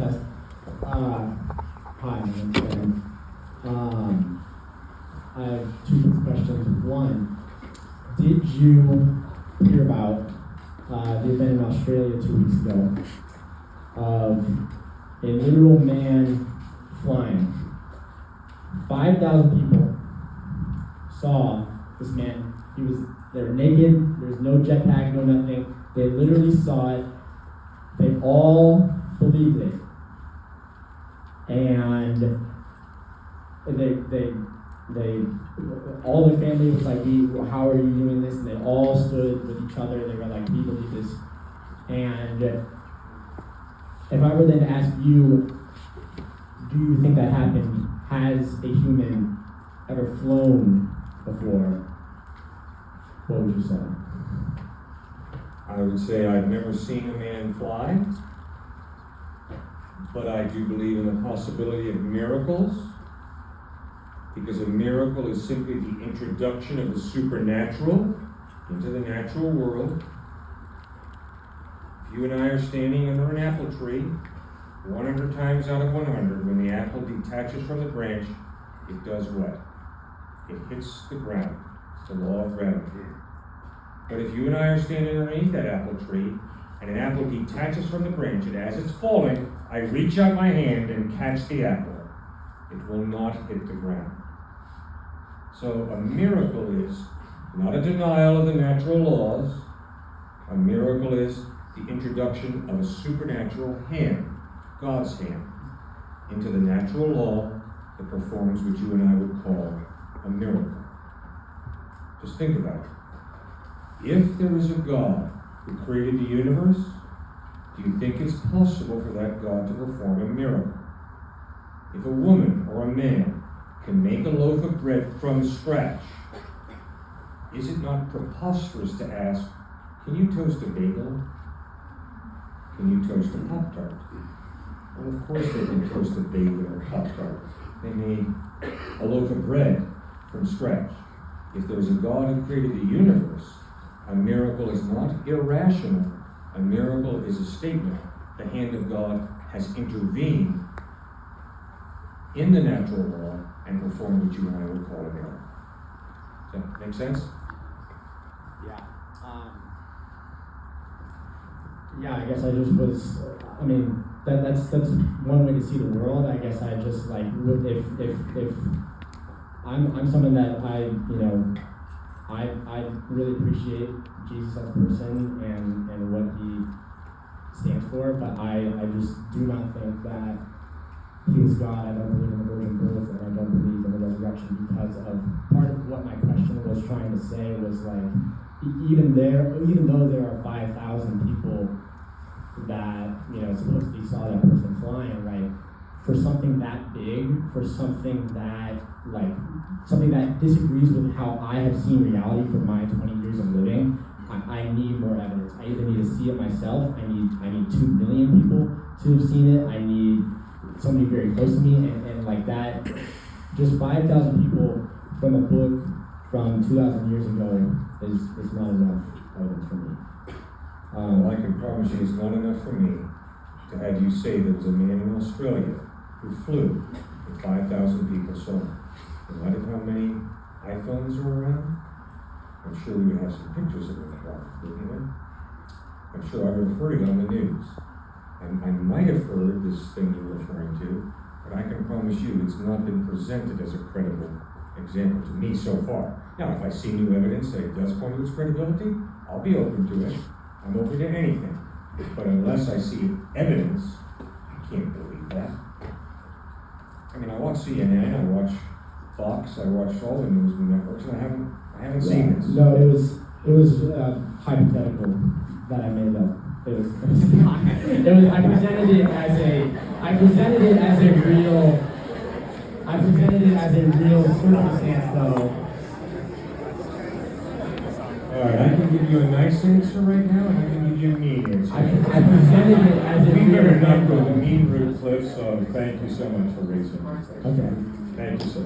Test. Hi, my name's Ben. I have two quick questions. One, did you hear about the event in Australia 2 weeks ago of a literal man flying? 5,000 people saw this man. They were naked, there was no jetpack, no nothing. They literally saw it. They all believed it. And they all the family was like, how are you doing this? And they all stood with each other. They were like, we believe this. And if I were then to ask you, do you think that happened? Has a human ever flown before? What would you say? I would say I've never seen a man fly, but I do believe in the possibility of miracles, because a miracle is simply the introduction of the supernatural into the natural world. If you and I are standing under an apple tree, 100 times out of 100, when the apple detaches from the branch, it does what? It hits the ground. It's the law of gravity. But if you and I are standing underneath that apple tree, and an apple detaches from the branch, and as it's falling, I reach out my hand and catch the apple, it will not hit the ground. So a miracle is not a denial of the natural laws. A miracle is the introduction of a supernatural hand, God's hand, into the natural law that performs what you and I would call a miracle. Just think about it. If there is a God who created the universe, do you think it's possible for that God to perform a miracle? If a woman or a man can make a loaf of bread from scratch, is it not preposterous to ask, can you toast a bagel? Can you toast a Pop-Tart? Well, of course they can toast a bagel or a Pop-Tart. They made a loaf of bread from scratch. If there's a God who created the universe, a miracle is not irrational. A miracle is a statement. The hand of God has intervened in the natural law and performed what you and I would call a miracle. Does that make sense? Yeah. I guess I just was, that's one way to see the world. I guess I just like, if I'm someone that I really appreciate Jesus as a person and what he stands for, but I just do not think that he was God. I don't believe in the virgin birth, and I don't believe in the resurrection, because of part of what my question was trying to say was like, even though there are 5,000 people that supposedly saw that person flying, like, for something that big, for something that disagrees with how I have seen reality for my 20 years of living, I need more evidence. I either need to see it myself, I need 2 million people to have seen it, I need somebody very close to me, and like that, just 5,000 people from a book from 2,000 years ago is not enough evidence for me. I can promise you it's not enough for me to have you say there was a man in Australia who flew and 5,000 people saw him. In light of how many iPhones were around, I'm sure we would have some pictures of him, wouldn't we? I'm sure I would have heard it on the news. I might have heard this thing you're referring to, but I can promise you it's not been presented as a credible example to me so far. Now, if I see new evidence that it does point to its credibility, I'll be open to it. I'm open to anything. But unless I see evidence, I can't believe that. I watch CNN, I watch Fox, I watch all the news networks, and I haven't seen this. No, it was hypothetical that I made up. It was not. I presented it as a real circumstance, though. All right, I can give you a nice answer right now, and I can give you a mean answer. I presented it as a we real better not go the circumstance. mean route, Cliffe, so thank you so much for raising this. Okay. Thank you, sir.